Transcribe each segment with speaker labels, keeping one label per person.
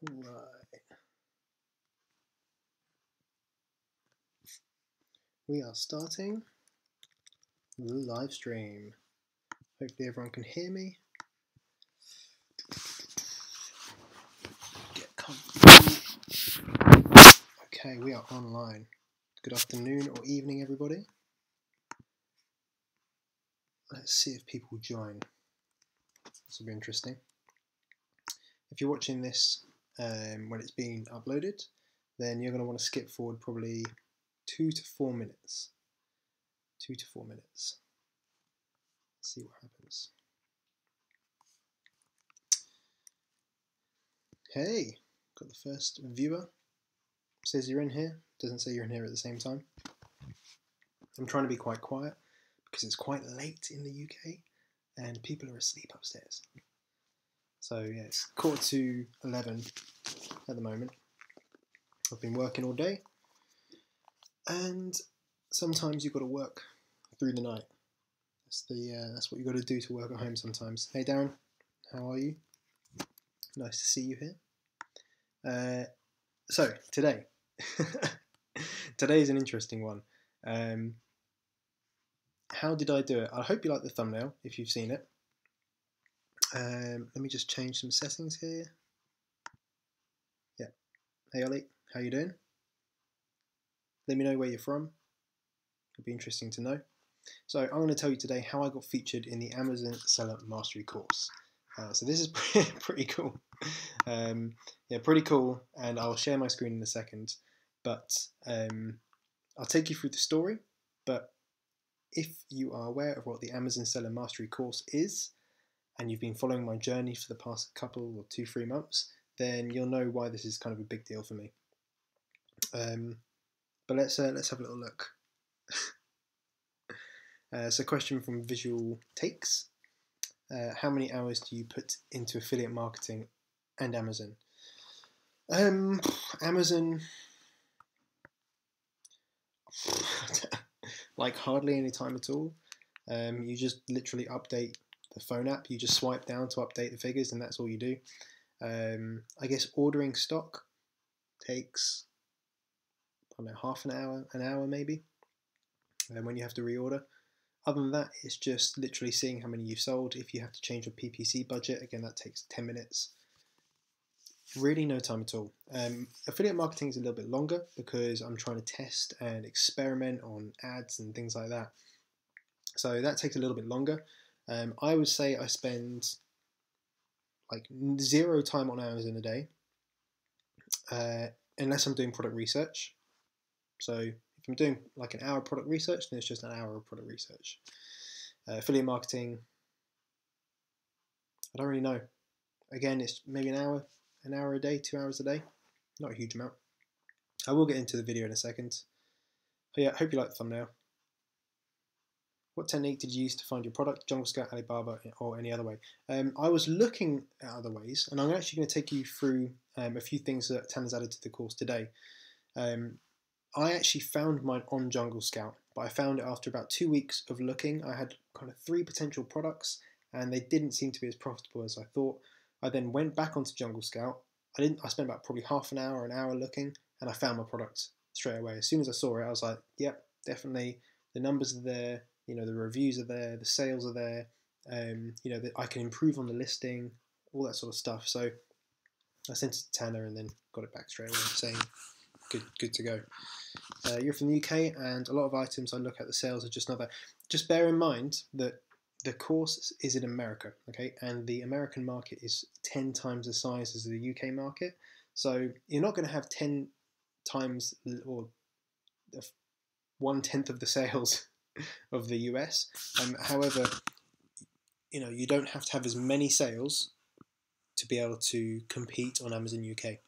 Speaker 1: Right. We are starting the live stream. Hopefully everyone can hear me. Get comfortable. Okay, we are online. Good afternoon or evening, everybody. Let's see if people join. This will be interesting. If you're watching this when it's being uploaded, then you're going to want to skip forward probably 2 to 4 minutes. 2 to 4 minutes. Let's see what happens. Hey, got the first viewer. Says you're in here. Doesn't say you're in here at the same time. I'm trying to be quite quiet because it's quite late in the UK and people are asleep upstairs. So yeah, it's 11:15 at the moment. I've been working all day, and sometimes you've got to work through the night. That's what you've got to do to work at home sometimes. Hey Darren, how are you? Nice to see you here. So today, today is an interesting one. How did I do it? I hope you like the thumbnail if you've seen it. Let me just change some settings here. Yeah. Hey Ollie, how you doing? Let me know where you're from. It'd be interesting to know. So I'm going to tell you today how I got featured in the Amazon Seller Mastery course. So this is pretty cool. Yeah, pretty cool, and I'll share my screen in a second. But I'll take you through the story. But if you are aware of what the Amazon Seller Mastery course is, and you've been following my journey for the past couple or 2-3 months, then you'll know why this is kind of a big deal for me. But let's have a little look. So, question from Visual Takes: how many hours do you put into affiliate marketing and Amazon? Amazon, like hardly any time at all. You just literally update the phone app. You just swipe down to update the figures, and that's all you do. I guess ordering stock takes, I don't know, half an hour maybe, when you have to reorder. Other than that, it's just literally seeing how many you've sold. If you have to change your PPC budget, again, that takes 10 minutes. Really no time at all. Affiliate marketing is a little bit longer because I'm trying to test and experiment on ads and things like that. So that takes a little bit longer. I would say I spend like 0 time on Amazon a day, unless I'm doing product research. So if I'm doing like an hour product research, then it's just an hour of product research. Affiliate marketing, I don't really know. Again, it's maybe an hour a day, 2 hours a day. Not a huge amount. I will get into the video in a second. But yeah, hope you like the thumbnail. What technique did you use to find your product? Jungle Scout, Alibaba, or any other way? I was looking at other ways, and I'm actually going to take you through a few things that Tanner's added to the course today. I actually found mine on Jungle Scout, but I found it after about 2 weeks of looking. I had kind of 3 potential products, and they didn't seem to be as profitable as I thought. I then went back onto Jungle Scout. I spent about probably half an hour looking, and I found my product straight away. As soon as I saw it, I was like, yep, definitely. The numbers are there, the reviews are there, the sales are there, I can improve on the listing, all that sort of stuff. So I sent it to Tanner and then got it back straight away saying, good to go. You're from the UK, and a lot of items I look at the sales are just not there. Just bear in mind that the course is in America, okay, and the American market is 10 times the size as the UK market. So you're not going to have 10 times or 1/10 of the sales of the US. However, you don't have to have as many sales to be able to compete on Amazon UK.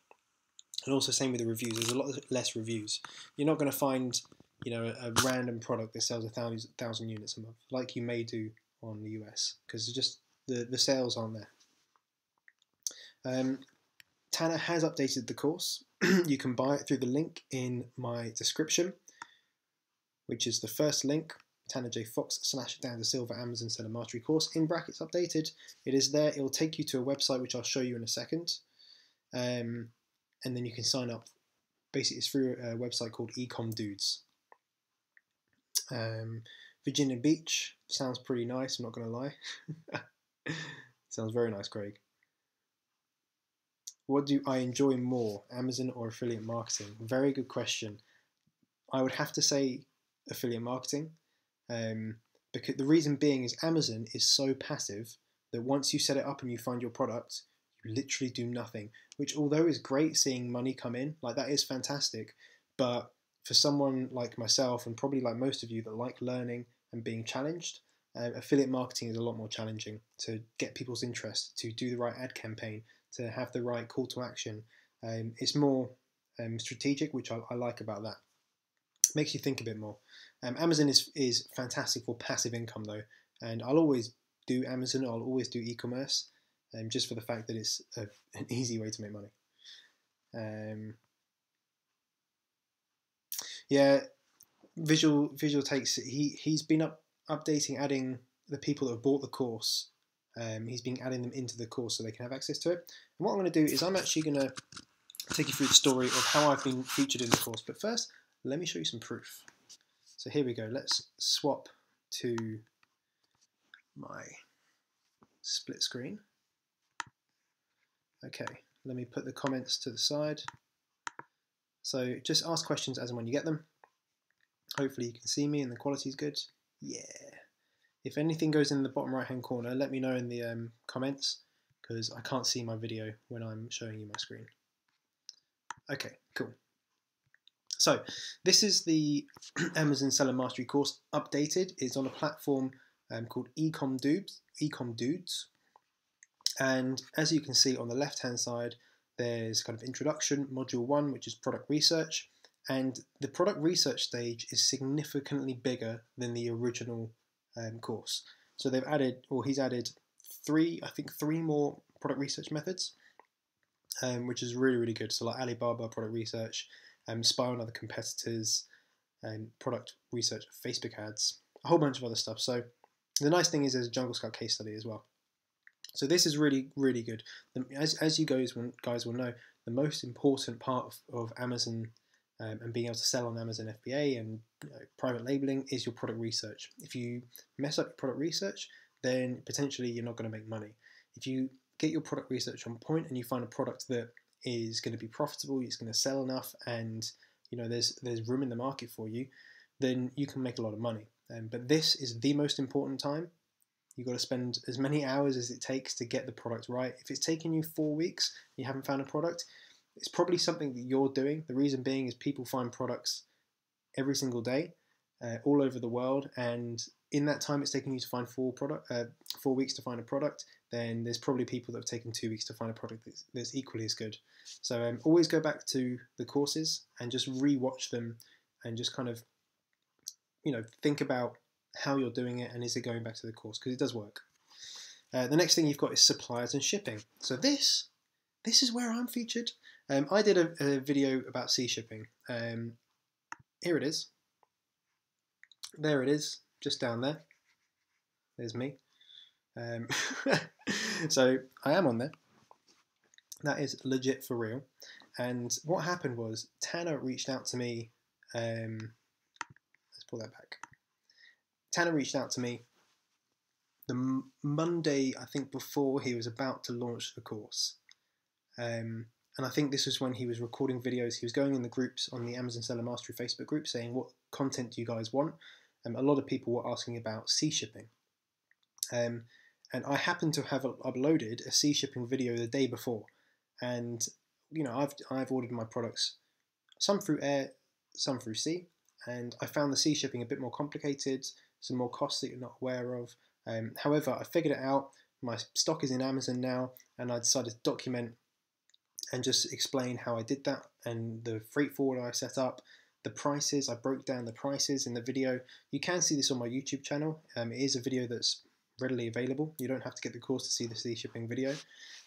Speaker 1: And also same with the reviews. There's a lot less reviews. You're not going to find, a random product that sells 1,000 units a month, like you may do on the US, because just the sales aren't there. Tanner has updated the course. You can buy it through the link in my description, which is the first link, Tanner J. Fox / Dasilva Amazon Seller Mastery course, in brackets updated. It is there. It will take you to a website which I'll show you in a second. and then you can sign up. Basically, it's through a website called eCom Dudes. Virginia Beach sounds pretty nice, I'm not going to lie. Sounds very nice, Craig. What do I enjoy more, Amazon or affiliate marketing? Very good question. I would have to say affiliate marketing, because the reason being is Amazon is so passive that once you set it up and you find your product, you literally do nothing, which although is great seeing money come in, like that is fantastic, but for someone like myself and probably like most of you that like learning and being challenged, affiliate marketing is a lot more challenging to get people's interest, to do the right ad campaign, to have the right call to action. It's more strategic, which I like about that. Makes you think a bit more. Amazon is fantastic for passive income though, and I'll always do Amazon, I'll always do e-commerce, just for the fact that it's an easy way to make money. Yeah, Visual takes, he's been updating, adding the people that have bought the course. He's been adding them into the course so they can have access to it. And what I'm going to do is I'm actually going to take you through the story of how I've been featured in the course. But first, let me show you some proof. So here we go. Let's swap to my split screen. Okay, let me put the comments to the side. So just ask questions as and when you get them. Hopefully you can see me and the quality is good. Yeah. If anything goes in the bottom right hand corner, let me know in the comments, because I can't see my video when I'm showing you my screen. Okay, cool. So this is the Amazon Seller Mastery course updated. It's on a platform called eCom Dudes. And as you can see on the left hand side, there's kind of introduction, module 1, which is product research. And the product research stage is significantly bigger than the original course. So they've added, or he's added three more product research methods, which is really, really good. So like Alibaba product research, spy on other competitors, product research, Facebook ads, a whole bunch of other stuff. So the nice thing is there's a Jungle Scout case study as well. So this is really, really good. As you guys will know, the most important part of Amazon and being able to sell on Amazon FBA and private labeling is your product research. If you mess up your product research, then potentially you're not going to make money. If you get your product research on point and you find a product that is going to be profitable, it's going to sell enough, and there's room in the market for you, then you can make a lot of money. But this is the most important time. You've got to spend as many hours as it takes to get the product right. If it's taken you 4 weeks and you haven't found a product, it's probably something that you're doing. The reason being is people find products every single day, all over the world, and in that time it's taking you to find 4 weeks to find a product, then there's probably people that have taken 2 weeks to find a product that's equally as good. So always go back to the courses and just re-watch them and just kind of think about how you're doing it and is it going back to the course, because it does work. The next thing you've got is suppliers and shipping. So this is where I'm featured. I did a video about sea shipping. Here it is. There it is, just down there. There's me. So I am on there. That is legit for real. And what happened was Tanner reached out to me. Let's pull that back. Tanner reached out to me the Monday, I think, before he was about to launch the course. And I think this was when he was recording videos. He was going in the groups on the Amazon Seller Mastery Facebook group saying, what content do you guys want? A lot of people were asking about sea shipping. And I happened to have uploaded a sea shipping video the day before. And, I've ordered my products, some through air, some through sea. And I found the sea shipping a bit more complicated, some more costs that you're not aware of. However, I figured it out. My stock is in Amazon now, and I decided to document and just explain how I did that and the freight forwarder I set up, the prices. I broke down the prices in the video. You can see this on my YouTube channel. It is a video that's readily available. You don't have to get the course to see the sea shipping video.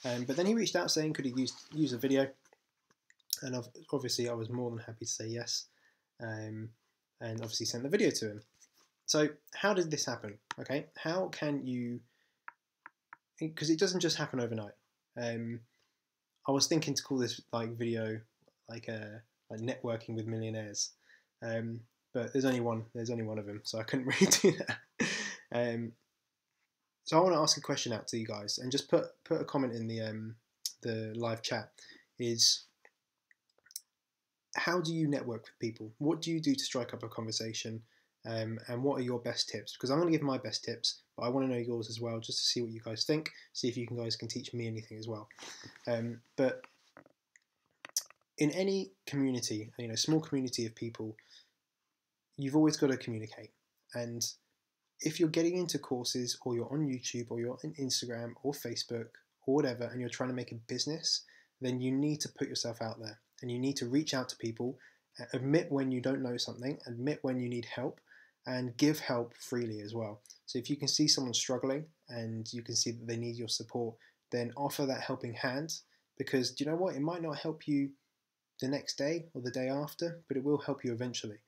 Speaker 1: But then he reached out saying, could he use a video? And obviously I was more than happy to say yes. And obviously sent the video to him. So how did this happen? Okay, how can you, because it doesn't just happen overnight. I was thinking to call this like video like networking with millionaires, but there's only one. There's only one of them, so I couldn't really do that. So I want to ask a question out to you guys, and just put a comment in the live chat. Is how do you network with people? What do you do to strike up a conversation? And what are your best tips? Because I'm going to give my best tips, but I want to know yours as well, just to see what you guys think. See if you guys can teach me anything as well. But in any community, small community of people, you've always got to communicate. And if you're getting into courses, or you're on YouTube, or you're on Instagram or Facebook or whatever, and you're trying to make a business, then you need to put yourself out there, and you need to reach out to people, admit when you don't know something, admit when you need help, and give help freely as well. So if you can see someone struggling and you can see that they need your support, then offer that helping hand, because do you know what? It might not help you the next day or the day after, but it will help you eventually.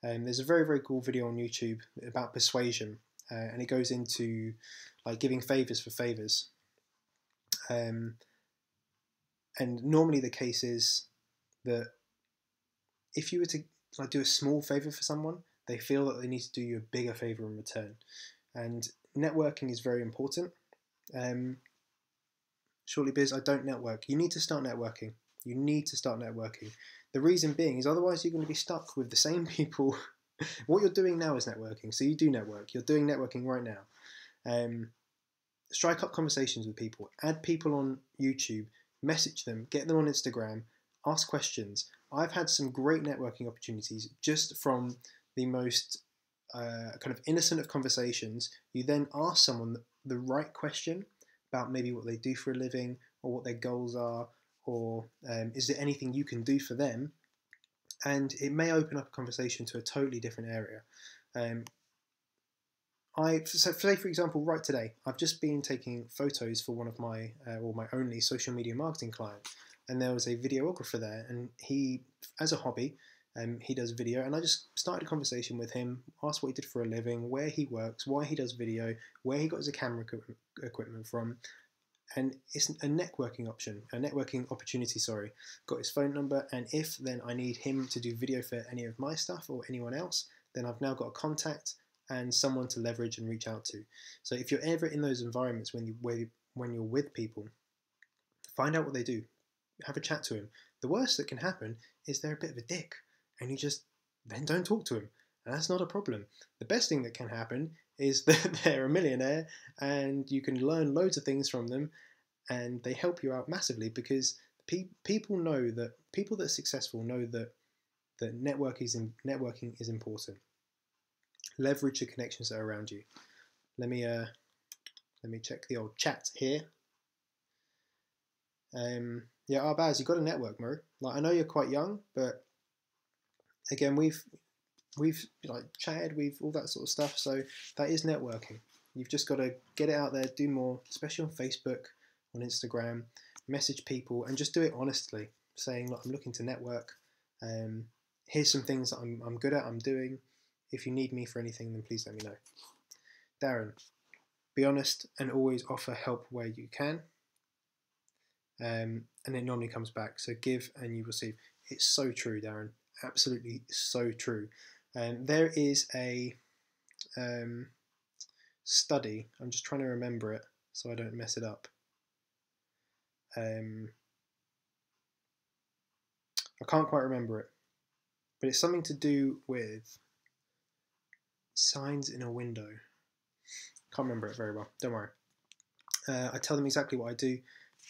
Speaker 1: There's a very, very cool video on YouTube about persuasion, and it goes into like giving favors for favors. And normally the case is that if you were to like do a small favor for someone, they feel that they need to do you a bigger favor in return. And networking is very important. Shortly Biz, I don't network. You need to start networking. You need to start networking. The reason being is otherwise you're going to be stuck with the same people. What you're doing now is networking. So you do network. You're doing networking right now. Strike up conversations with people. Add people on YouTube. Message them. Get them on Instagram. Ask questions. I've had some great networking opportunities just from the most kind of innocent of conversations. You then ask someone the right question about maybe what they do for a living, or what their goals are, or is there anything you can do for them? And it may open up a conversation to a totally different area. So say for example, right today, I've just been taking photos for one of my, my only social media marketing client, and there was a videographer there, and he, as a hobby, he does video, and I just started a conversation with him, asked what he did for a living, where he works, why he does video, where he got his camera equipment from, and it's a networking opportunity, sorry. Got his phone number, and if then I need him to do video for any of my stuff or anyone else, then I've now got a contact and someone to leverage and reach out to. So if you're ever in those environments when you're with people, find out what they do, have a chat to him. The worst that can happen is they're a bit of a dick, and you just then don't talk to him, and that's not a problem. The best thing that can happen is that they're a millionaire, and you can learn loads of things from them, and they help you out massively, because people that are successful know that networking is important. Leverage the connections that are around you. Let me check the old chat here. Yeah, Arbaz, you've got a network, Mo. Like, I know you're quite young, but again, we've like chatted, we've all that sort of stuff. So that is networking. You've just got to get it out there, do more, especially on Facebook, on Instagram, message people, and just do it honestly, saying, look, I'm looking to network. Here's some things that I'm good at, I'm doing. If you need me for anything, then please let me know. Darren, be honest and always offer help where you can. And it normally comes back. So give and you receive. It's so true, Darren. Absolutely so true. There is a study. I'm just trying to remember it so I don't mess it up. I can't quite remember it, but it's something to do with signs in a window. Can't remember it very well. Don't worry. I tell them exactly what I do,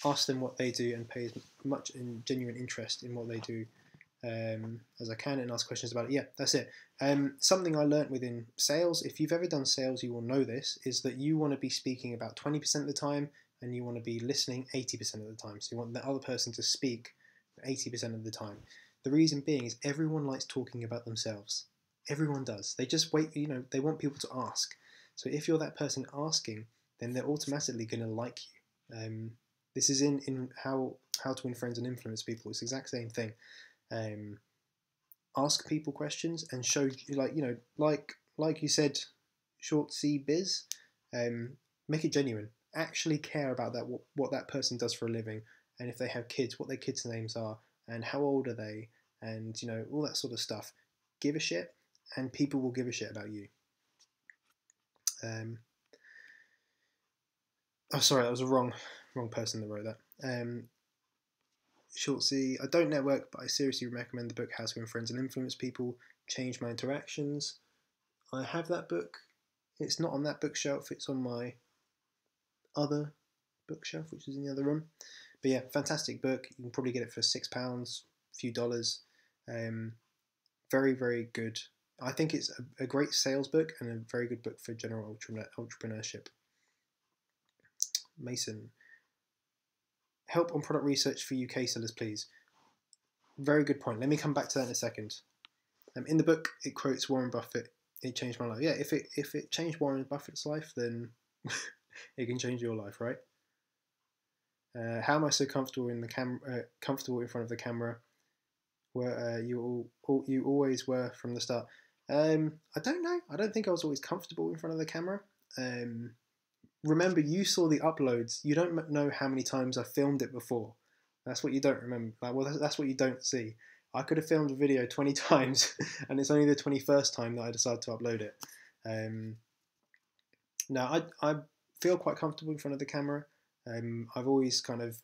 Speaker 1: ask them what they do, and pay as much in genuine interest in what they do as I can, and ask questions about it. Yeah, that's it. Something I learnt within sales, if you've ever done sales, you will know this, is that you want to be speaking about 20% of the time, and you want to be listening 80% of the time. So you want the other person to speak 80% of the time. The reason being is everyone likes talking about themselves. Everyone does. They just wait, they want people to ask. So if you're that person asking, then they're automatically going to like you. This is in how to win friends and influence people. It's the exact same thing. Ask people questions and show, like you said, short C biz. Make it genuine. Actually care about what that person does for a living, and if they have kids, what their kids' names are, and how old are they, and all that sort of stuff. Give a shit, and people will give a shit about you. Oh, sorry, that was a wrong person that wrote that. Shortsy, I don't network, but I seriously recommend the book How to Win Friends and Influence People, Change My Interactions. I have that book. It's not on that bookshelf, it's on my other bookshelf, which is in the other room. But yeah, fantastic book. You can probably get it for £6, a few dollars. Very, very good. I think it's a great sales book and a very good book for general entrepreneurship. Mason, help on product research for UK sellers, please. Very good point. Let me come back to that in a second. In the book, it quotes Warren Buffett. It changed my life. Yeah, if it changed Warren Buffett's life, then it can change your life, right? How am I so comfortable in the comfortable in front of the camera? Where you always were from the start. I don't know. I don't think I was always comfortable in front of the camera. Remember, you saw the uploads. You don't know how many times I filmed it before. That's what you don't remember. That's what you don't see. I could have filmed a video 20 times, and it's only the 21st time that I decided to upload it. Now, I feel quite comfortable in front of the camera. I've always kind of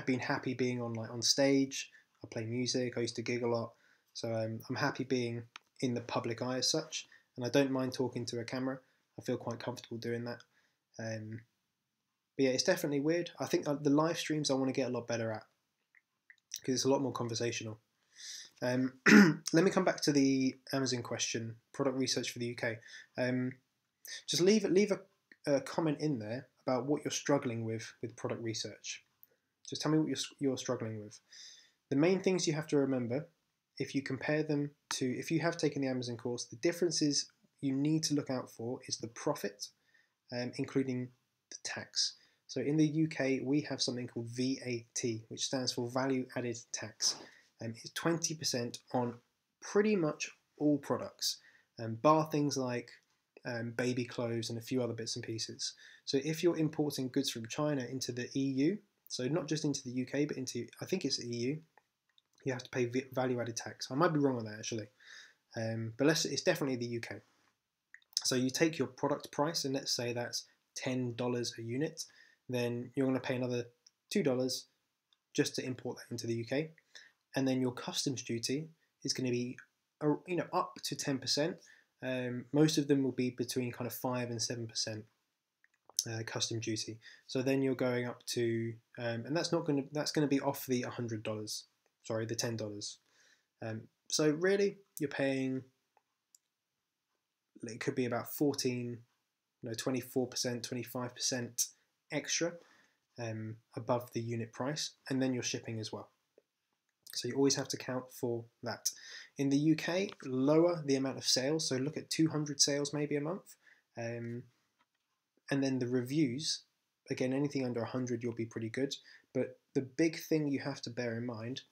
Speaker 1: been happy being on stage. I play music. I used to gig a lot, so I'm happy being in the public eye as such, and I don't mind talking to a camera. I feel quite comfortable doing that. But yeah, it's definitely weird. I think the live streams I want to get a lot better at because it's a lot more conversational. Let me come back to the Amazon question, product research for the UK. Just leave a comment in there about what you're struggling with product research. Just tell me what you're struggling with. The main things you have to remember, if you compare them to, if you have taken the Amazon course, the differences you need to look out for is the profit, including the tax. So in the UK, we have something called VAT, which stands for Value Added Tax. It's 20% on pretty much all products, bar things like baby clothes and a few other bits and pieces. So if you're importing goods from China into the EU, so not just into the UK, but into, I think it's the EU, you have to pay value-added tax. I might be wrong on that actually, but it's definitely the UK. So you take your product price, and let's say that's $10 a unit, then you're going to pay another $2 just to import that into the UK. And then your customs duty is going to be, up to 10%. Most of them will be between kind of 5 and 7% custom duty. So then you're going up to, and that's going to be off the $100. Sorry, the $10. So really, you're paying. It could be about 24%, 25% extra above the unit price, and then your shipping as well. So you always have to count for that. In the UK, lower the amount of sales, so look at 200 sales maybe a month, and then the reviews, again, anything under 100 you'll be pretty good, but the big thing you have to bear in mind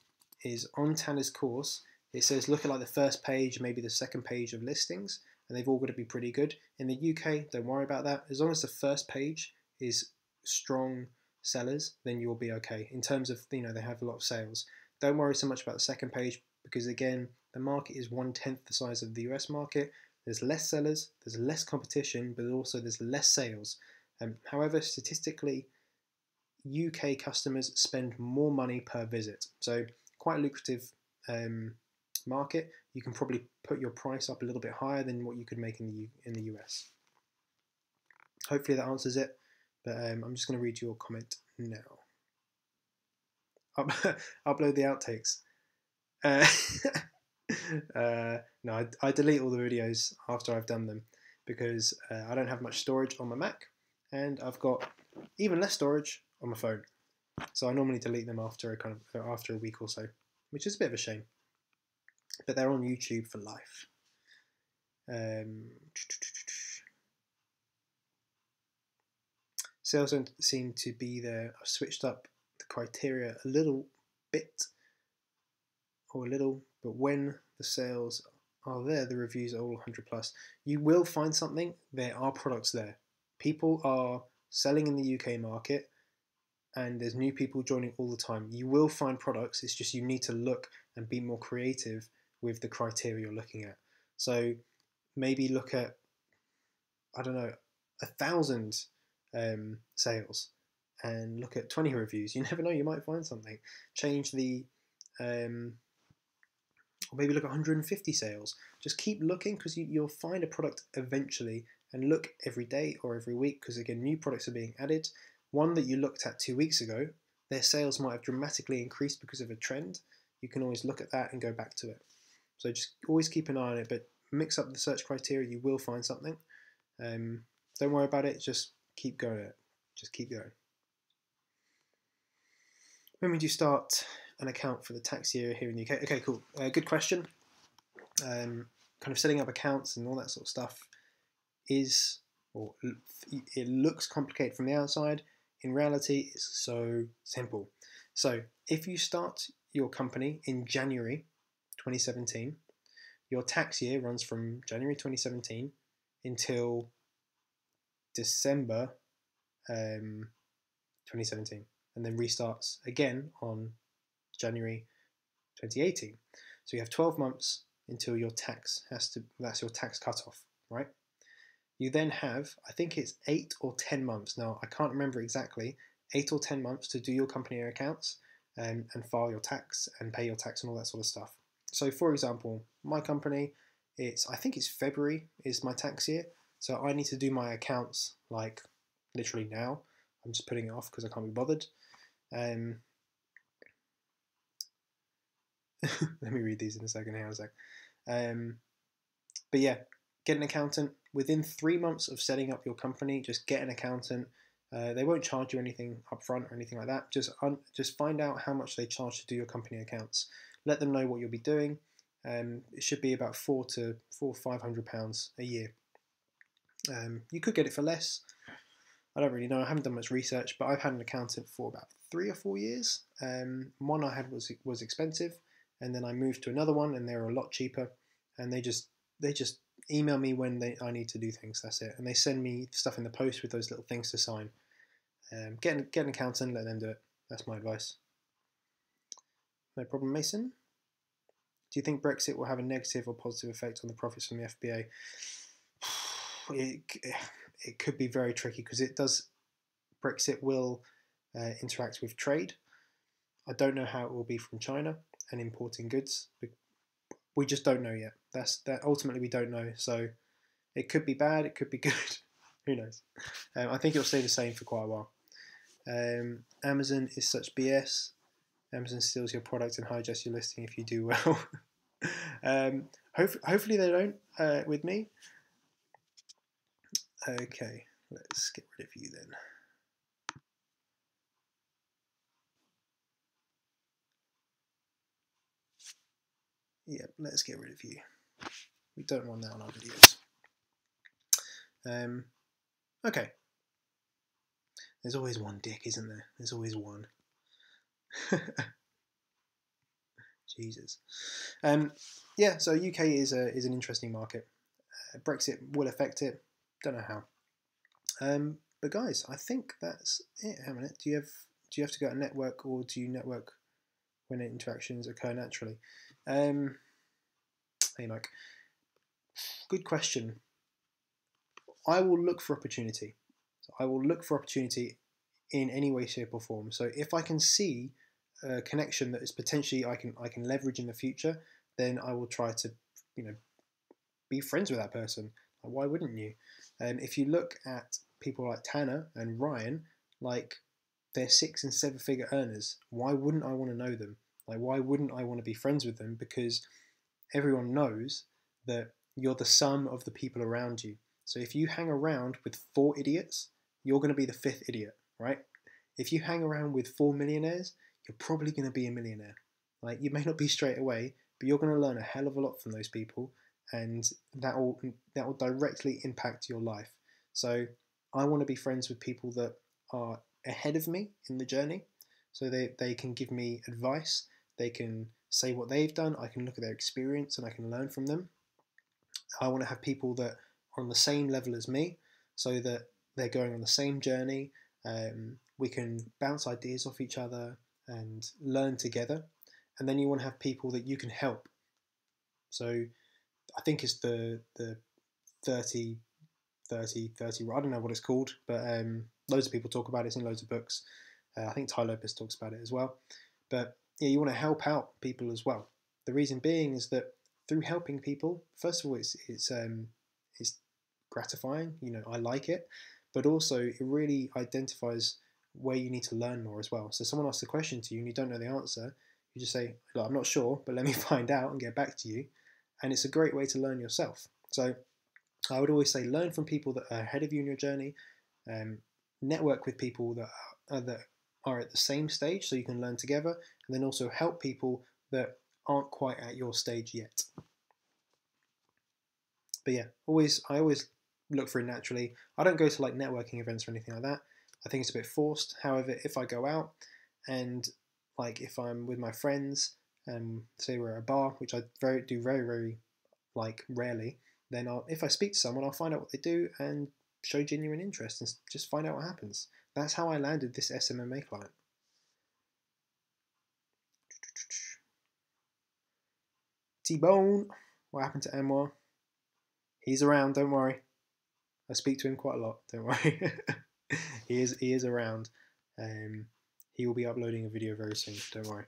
Speaker 1: is on Tanner's course, it says look at like the first page, maybe the second page of listings, and they've all got to be pretty good. In the UK, don't worry about that. As long as the first page is strong sellers, then you'll be okay. In terms of, they have a lot of sales. Don't worry so much about the second page because, again, the market is 1/10 the size of the US market. There's less sellers, there's less competition, but also there's less sales. However, statistically, UK customers spend more money per visit. So quite a lucrative market. You can probably put your price up a little bit higher than what you could make in the US. Hopefully that answers it, but I'm just going to read your comment now. Upload the outtakes. No, I delete all the videos after I've done them because I don't have much storage on my Mac, and I've got even less storage on my phone. So I normally delete them after a week or so, which is a bit of a shame. But they're on YouTube for life. Sales don't seem to be there. I've switched up the criteria a little bit, but when the sales are there, the reviews are all 100 plus. You will find something. There are products there. People are selling in the UK market. and there's new people joining all the time. You will find products, it's just you need to look and be more creative with the criteria you're looking at. So maybe look at, I don't know, 1,000 sales and look at 20 reviews. You never know, you might find something. Change the, or maybe look at 150 sales. Just keep looking, because you'll find a product eventually, and look every day or every week, because again, new products are being added. One that you looked at 2 weeks ago, their sales might have dramatically increased because of a trend. You can always look at that and go back to it. So just always keep an eye on it, but mix up the search criteria, you will find something. Don't worry about it, just keep going at it. Just keep going. When would you start an account for the tax year here in the UK? Okay, cool. Good question. Kind of setting up accounts and all that sort of stuff is, or it looks complicated from the outside. In reality, it's so simple. So if you start your company in January 2017, your tax year runs from January 2017 until December 2017, and then restarts again on January 2018. So you have 12 months until your tax that's your tax cutoff, right? You then have, I think it's 8 or 10 months, now I can't remember exactly, 8 or 10 months to do your company accounts and file your tax and pay your tax and all that sort of stuff. So for example, my company, I think it's February is my tax year, so I need to do my accounts like literally now. I'm just putting it off because I can't be bothered. Let me read these in a second. Hang on a sec. But yeah, get an accountant. Within 3 months of setting up your company, just get an accountant. They won't charge you anything upfront or anything like that. Just find out how much they charge to do your company accounts. Let them know what you'll be doing. It should be about £400 to £500 a year. You could get it for less. I don't really know. I haven't done much research, but I've had an accountant for about 3 or 4 years. One I had was expensive, and then I moved to another one, and they were a lot cheaper. And they just email me when I need to do things. That's it. And they send me stuff in the post with those little things to sign. Get an accountant, let them do it. That's my advice. No problem, Mason. Do you think Brexit will have a negative or positive effect on the profits from the FBA? It could be very tricky, because Brexit will interact with trade. I don't know how it will be from China and importing goods. We just don't know yet. Ultimately we don't know. So it could be bad, it could be good. Who knows? I think it'll stay the same for quite a while. Amazon is such BS. Amazon steals your product and hijacks your listing if you do well. Hopefully they don't with me. Okay, let's get rid of you then. Yep, let's get rid of you. We don't want that on our videos. Okay. There's always one dick, isn't there? There's always one. Jesus. Yeah, so UK is an interesting market. Brexit will affect it. Don't know how. But guys, I think that's it. Hang on a minute. Do you have to go to network, or do you network when interactions occur naturally? Hey Mike. Good question. I will look for opportunity. So I will look for opportunity in any way, shape, or form. So if I can see a connection that is potentially I can leverage in the future, then I will try to, be friends with that person. Like, why wouldn't you? If you look at people like Tanner and Ryan, like, they're 6- and 7-figure earners. Why wouldn't I want to know them? Like, why wouldn't I want to be friends with them? Because everyone knows that you're the sum of the people around you. So if you hang around with 4 idiots, you're going to be the 5th idiot, right? If you hang around with 4 millionaires, you're probably going to be a millionaire. Like, you may not be straight away, but you're going to learn a hell of a lot from those people, and that will directly impact your life. So I want to be friends with people that are ahead of me in the journey, so they can give me advice, they can say what they've done, I can look at their experience and I can learn from them. I want to have people that are on the same level as me, so that they're going on the same journey. we can bounce ideas off each other and learn together. And then you want to have people that you can help. So I think it's the 30, 30, 30, I don't know what it's called, but loads of people talk about it. It's in loads of books. I think Ty Lopez talks about it as well. But yeah, you want to help out people as well. The reason being is that through helping people, first of all, it's gratifying. You know, I like it, but also it really identifies where you need to learn more as well. So someone asks a question to you and you don't know the answer, you just say, look, I'm not sure, but let me find out and get back to you. And it's a great way to learn yourself. So I would always say learn from people that are ahead of you in your journey. Network with people that are at the same stage so you can learn together, and then also help people that aren't quite at your stage yet. But yeah, I always look for it naturally. I don't go to like networking events or anything like that. I think it's a bit forced. However, if I go out and like if I'm with my friends and say we're at a bar, which I do very like rarely, then if I speak to someone, I'll find out what they do and show genuine interest and just find out what happens. That's how I landed this SMMA client. T-Bone, what happened to Anwar? He's around, don't worry. I speak to him quite a lot, don't worry. he is around. He will be uploading a video very soon, don't worry.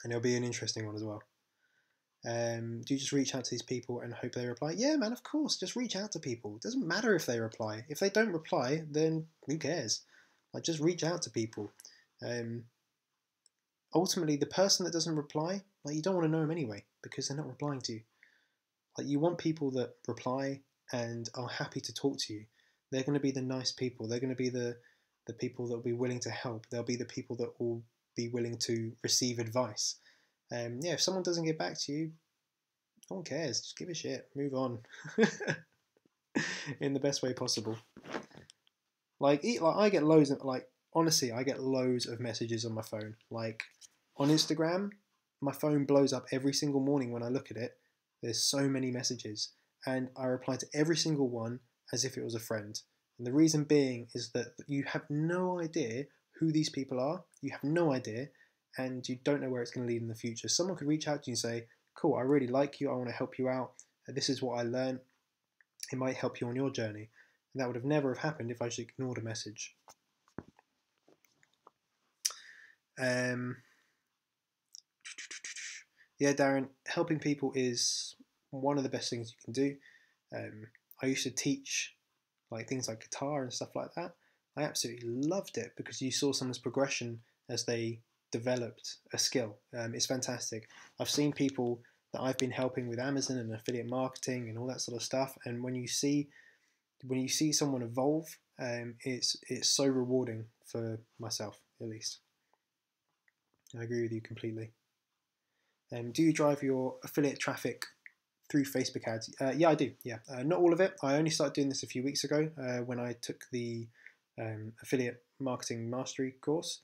Speaker 1: And it'll be an interesting one as well. Do you just reach out to these people and hope they reply? Yeah, man, of course. Just reach out to people. It doesn't matter if they reply. If they don't reply, then who cares? Like, just reach out to people. Ultimately, the person that doesn't reply, like, you don't want to know them anyway because they're not replying to you. Like, you want people that reply and are happy to talk to you. They're going to be the nice people. They're going to be the people that will be willing to help. They'll be the people that will be willing to receive advice. Yeah, if someone doesn't get back to you, no one cares. Just give a shit. Move on. In the best way possible. Like I get loads of, like, honestly, I get loads of messages on my phone. Like, on Instagram, my phone blows up every single morning when I look at it. There's so many messages. And I reply to every single one as if it was a friend. And the reason being is that you have no idea who these people are. You have no idea. And you don't know where it's going to lead in the future. Someone could reach out to you and say, cool, I really like you, I want to help you out, this is what I learned, it might help you on your journey. And that would have never have happened if I just ignored a message. Yeah, Darren, helping people is one of the best things you can do. I used to teach like things like guitar and stuff like that. I absolutely loved it because you saw someone's progression as they developed a skill. It's fantastic. I've seen people that I've been helping with Amazon and affiliate marketing and all that sort of stuff, and when you see someone evolve, it's so rewarding for myself, at least. I agree with you completely. Do you drive your affiliate traffic through Facebook ads? Yeah, I do. Yeah, not all of it. I only started doing this a few weeks ago when I took the affiliate marketing mastery course.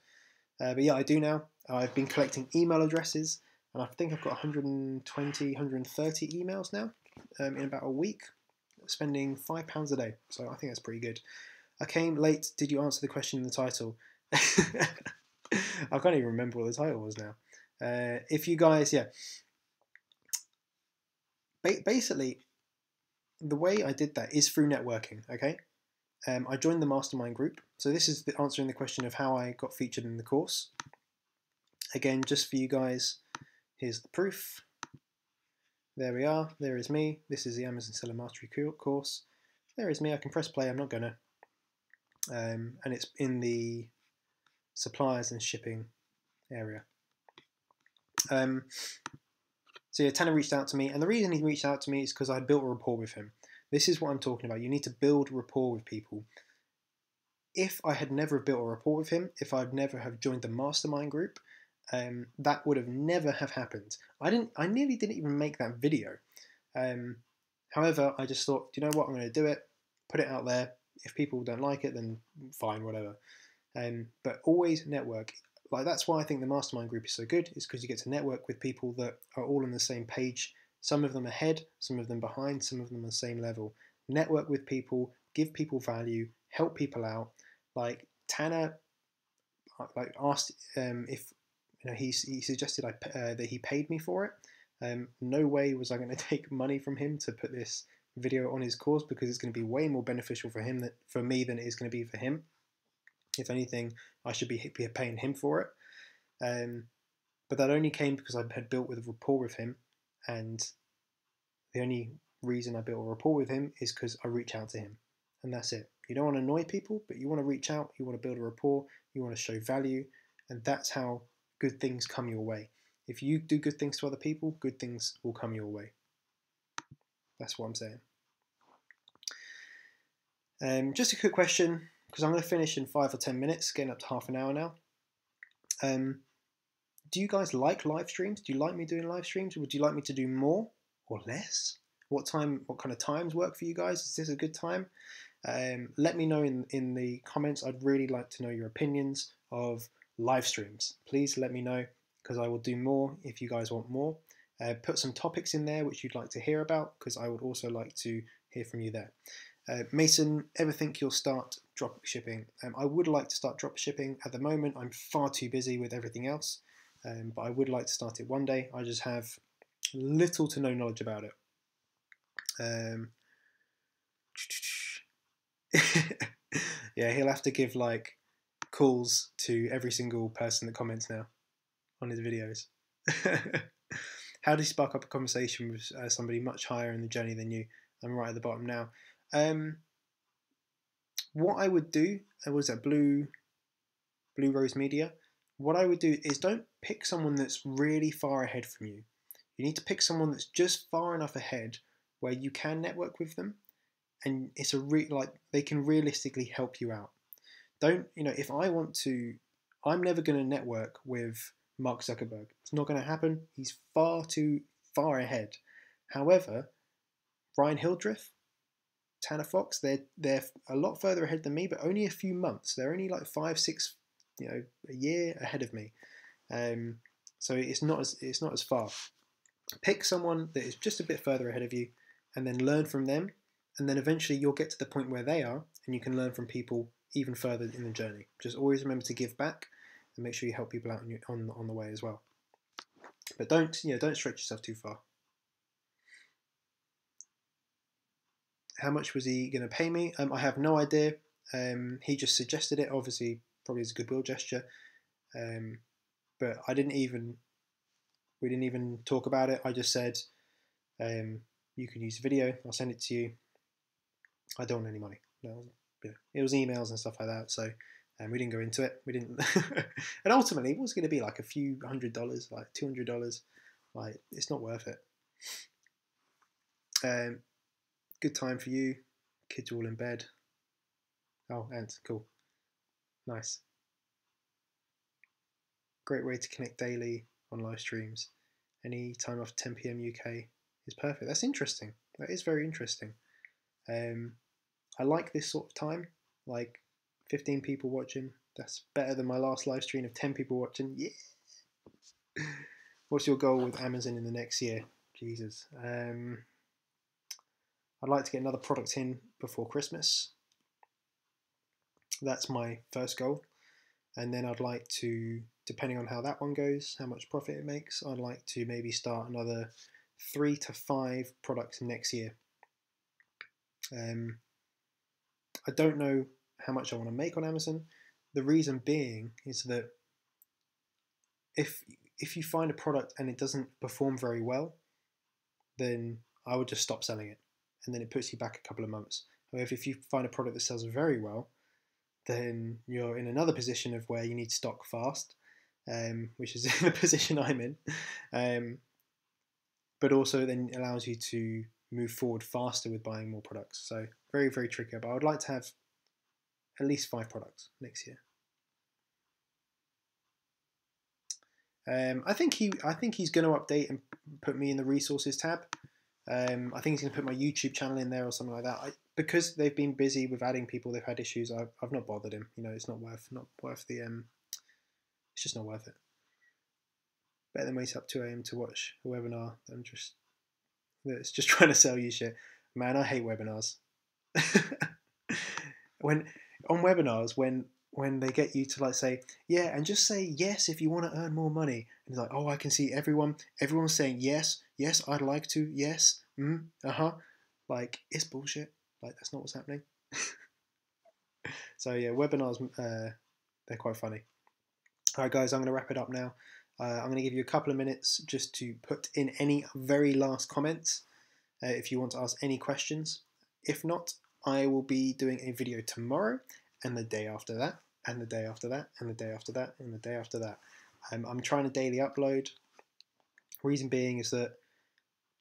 Speaker 1: But yeah, I do now. I've been collecting email addresses, and I think I've got 120, 130 emails now in about a week, spending £5 a day. So I think that's pretty good. I came late. Did you answer the question in the title? I can't even remember what the title was now. If you guys, yeah. Basically, the way I did that is through networking, okay? I joined the Mastermind group. So this is answering the question of how I got featured in the course. Again, just for you guys, here's the proof. There we are. There is me. This is the Amazon Seller Mastery course. There is me. I can press play. I'm not going to. And it's in the suppliers and shipping area. So yeah, Tanner reached out to me. And the reason he reached out to me is because I built a rapport with him. This is what I'm talking about. You need to build rapport with people. If I had never built a rapport with him, if I'd never have joined the Mastermind group, that would have never have happened. I nearly didn't even make that video. However, I just thought, do you know what? I'm going to do it, put it out there. If people don't like it, then fine, whatever. But always network. Like, that's why I think the Mastermind group is so good, is because you get to network with people that are all on the same page. Some of them ahead, some of them behind, some of them on the same level. Network with people, give people value, help people out. Like, Tanner like asked if he suggested that he paid me for it. No way was I going to take money from him to put this video on his course, because it's going to be way more beneficial for me than it is going to be for him. If anything, I should be paying him for it. But that only came because I had built with a rapport with him, and the only reason I built a rapport with him is because I reach out to him, and that's it. You don't want to annoy people, but you want to reach out, you want to build a rapport, you want to show value, and that's how good things come your way. If you do good things to other people, good things will come your way. That's what I'm saying. Just a quick question, because I'm going to finish in 5 or 10 minutes, getting up to half an hour now. Do you guys like live streams? Do you like me doing live streams? Would you like me to do more or less? What kind of times work for you guys? Is this a good time? Let me know in the comments. I'd really like to know your opinions of live streams. Please let me know, because I will do more if you guys want more. Put some topics in there which you'd like to hear about, because I would also like to hear from you there. Mason, ever think you'll start drop shipping? I would like to start drop shipping. At the moment, I'm far too busy with everything else, but I would like to start it one day. I just have little to no knowledge about it. Yeah, he'll have to give like calls to every single person that comments now on his videos. How do you spark up a conversation with somebody much higher in the journey than you? I'm right at the bottom now. What I would do was at Blue Rose Media. What I would do is don't pick someone that's really far ahead from you. You need to pick someone that's just far enough ahead where you can network with them, and it's they can realistically help you out. Don't, if I want to, I'm never going to network with Mark Zuckerberg. It's not going to happen. He's far too far ahead. However, Ryan Hildreth, Tanner Fox, they're a lot further ahead than me, but only a few months. They're only like 5, 6, a year ahead of me. So it's not as far. Pick someone that is just a bit further ahead of you, and then learn from them, and then eventually you'll get to the point where they are, and you can learn from people even further in the journey. Just always remember to give back, and make sure you help people out on the way as well. But don't stretch yourself too far. How much was he going to pay me? I have no idea. He just suggested it. Obviously, probably as a goodwill gesture. But we didn't even talk about it. I just said, you can use the video. I'll send it to you. I don't want any money. No, it was emails and stuff like that. So we didn't go into it. We didn't. And ultimately, it was going to be like a few $100, like $200. Like, it's not worth it. Good time for you. Kids are all in bed. Oh, and cool. Nice. Great way to connect daily on live streams. Any time after 10 PM UK is perfect. That's interesting. That is very interesting. I like this sort of time, like 15 people watching. That's better than my last live stream of 10 people watching. Yeah. What's your goal with Amazon in the next year? Jesus. I'd like to get another product in before Christmas. That's my first goal. And then I'd like to, depending on how that one goes, how much profit it makes, I'd like to maybe start another 3 to 5 products next year. I don't know how much I want to make on Amazon. The reason being is that if you find a product and it doesn't perform very well, then I would just stop selling it, and then it puts you back a couple of months. However, if you find a product that sells very well, then you're in another position of where you need to stock fast, which is the position I'm in. But also then allows you to move forward faster with buying more products. So very, very tricky. But I would like to have at least 5 products next year. I think he's going to update and put me in the resources tab. I think he's going to put my YouTube channel in there or something like that. Because they've been busy with adding people, they've had issues. I've not bothered him. It's not worth the. It's just not worth it. Better than wait up 2 AM to watch a webinar. It's just trying to sell you shit. Man, I hate webinars. When on webinars, when when they get you to like say, yeah, and just say yes if you want to earn more money. And it's like, oh, I can see everyone's saying yes, I'd like to, yes, like, it's bullshit. Like, that's not what's happening. So yeah, webinars, they're quite funny. All right, guys, I'm going to wrap it up now. I'm going to give you a couple of minutes just to put in any very last comments if you want to ask any questions. If not, I will be doing a video tomorrow and the day after that, and the day after that, and the day after that, and the day after that. I'm trying to daily upload. Reason being is that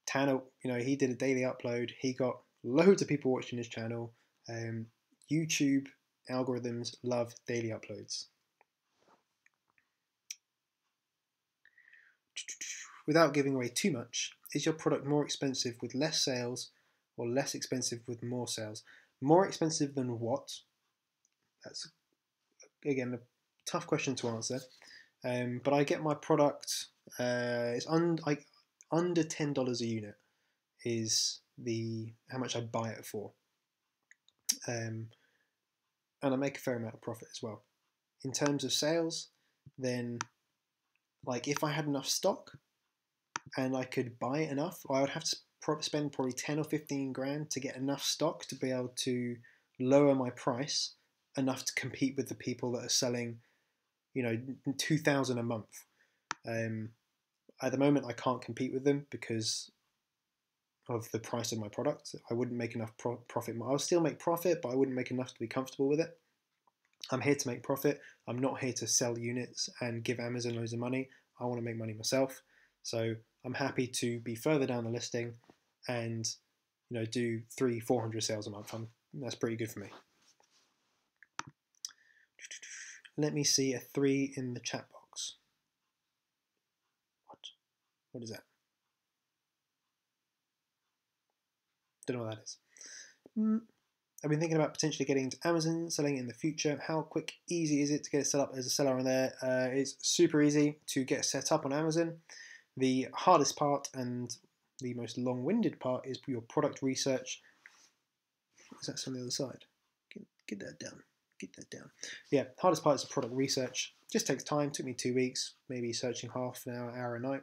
Speaker 1: Tanner, he did a daily upload. He got loads of people watching his channel. YouTube algorithms love daily uploads. Without giving away too much, is your product more expensive with less sales or less expensive with more sales? More expensive than what? That's, again, a tough question to answer. But I get my product, it's under $10 a unit is how much I buy it for. And I make a fair amount of profit as well. In terms of sales, then, like, if I had enough stock and I could buy enough, I would have to spend probably 10 or 15 grand to get enough stock to be able to lower my price enough to compete with the people that are selling, 2,000 a month. At the moment, I can't compete with them because of the price of my product. I wouldn't make enough profit. I'll still make profit, but I wouldn't make enough to be comfortable with it. I'm here to make profit. I'm not here to sell units and give Amazon loads of money. I want to make money myself. So I'm happy to be further down the listing and do 300-400 sales a month. That's pretty good for me. Let me see a 3 in the chat box. What is that? Don't know what that is. I've been thinking about potentially getting into Amazon, selling it in the future. How quick, easy is it to get set up as a seller on there? It's super easy to get set up on Amazon. The hardest part and the most long-winded part is your product research. Is that on the other side? Get that down. Get that down. Yeah, hardest part is the product research. Just takes time. Took me 2 weeks, maybe searching half an hour a night.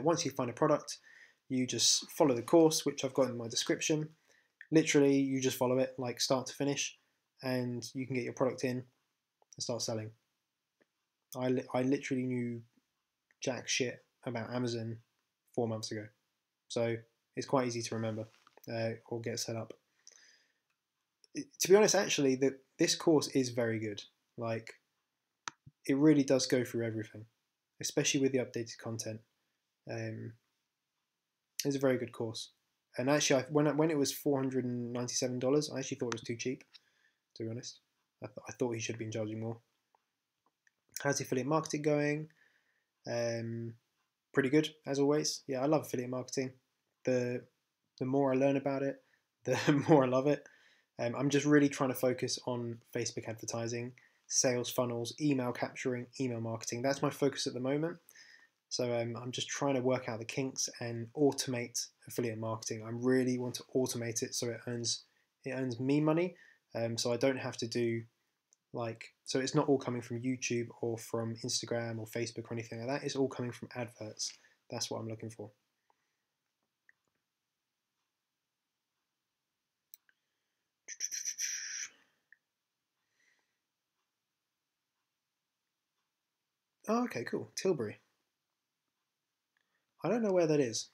Speaker 1: Once you find a product, you just follow the course, which I've got in my description. Literally, you just follow it, like start to finish, and you can get your product in and start selling. I literally knew jack shit about Amazon 4 months ago, so it's quite easy to remember or get set up. To be honest, actually, this course is very good. Like, it really does go through everything, especially with the updated content. It's a very good course. And actually, when it was $497, I actually thought it was too cheap, to be honest. I thought he should have been charging more. How's the affiliate marketing going? Pretty good, as always. Yeah, I love affiliate marketing. The more I learn about it, the more I love it. I'm just really trying to focus on Facebook advertising, sales funnels, email capturing, email marketing. That's my focus at the moment. So I'm just trying to work out the kinks and automate affiliate marketing. I really want to automate it so it earns me money. So I don't have to do so it's not all coming from YouTube or from Instagram or Facebook or anything like that. It's all coming from adverts. That's what I'm looking for. Oh, okay, cool. Tilbury. I don't know where that is,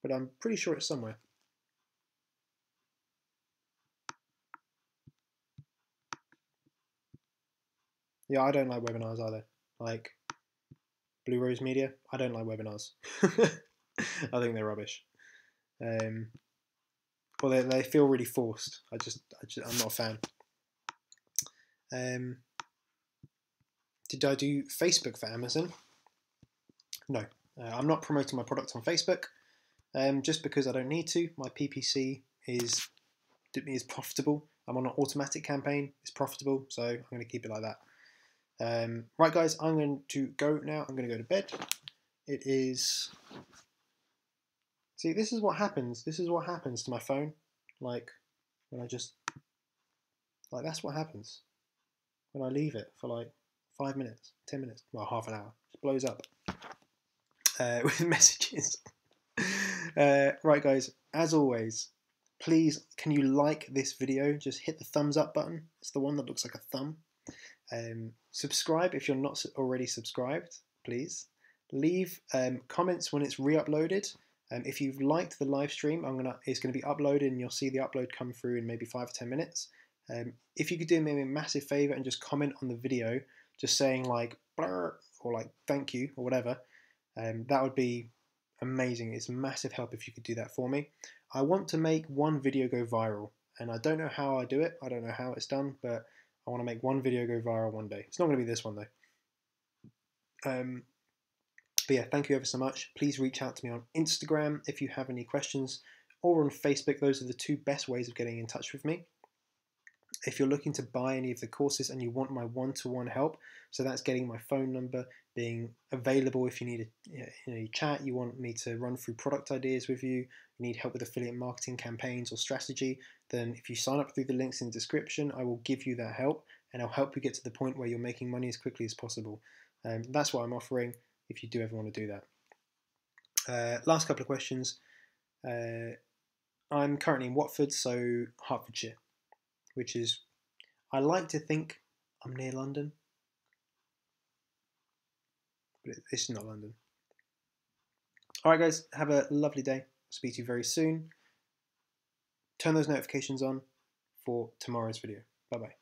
Speaker 1: but I'm pretty sure it's somewhere. Yeah, I don't like webinars either. Like Blue Rose Media, I don't like webinars. I think they're rubbish. Well, they feel really forced. I'm not a fan. Did I do Facebook for Amazon? No, I'm not promoting my product on Facebook. Just because I don't need to. My PPC is profitable. I'm on an automatic campaign. It's profitable, so I'm going to keep it like that. Right, guys, I'm going to go now. I'm going to go to bed. It is. See, this is what happens. This is what happens to my phone. Like when I just Like, that's what happens when I leave it for like 5 minutes, 10 minutes, well, half an hour. It blows up with messages. Right, guys, as always, please, can you like this video? Just hit the thumbs up button. It's the one that looks like a thumb. Subscribe if you're not already subscribed, please. Leave comments when it's re-uploaded. If you've liked the live stream, it's going to be uploaded and you'll see the upload come through in maybe 5 or 10 minutes. If you could do me a massive favor and just comment on the video, just saying like blur or like thank you or whatever, that would be amazing. It's a massive help if you could do that for me. I want to make one video go viral, and I don't know how I do it. I don't know how it's done, but I want to make one video go viral one day. It's not going to be this one though. But yeah, thank you ever so much. Please reach out to me on Instagram if you have any questions, or on Facebook. Those are the 2 best ways of getting in touch with me. If you're looking to buy any of the courses and you want my one-to-one help, so that's getting my phone number, being available if you need a chat, you want me to run through product ideas with you, you need help with affiliate marketing campaigns or strategy, then if you sign up through the links in the description, I will give you that help, and I'll help you get to the point where you're making money as quickly as possible. That's what I'm offering if you do ever want to do that. Last couple of questions. I'm currently in Watford, so Hertfordshire, which is, I like to think I'm near London, but it's not London. Alright guys, have a lovely day. I'll speak to you very soon. Turn those notifications on for tomorrow's video. Bye bye.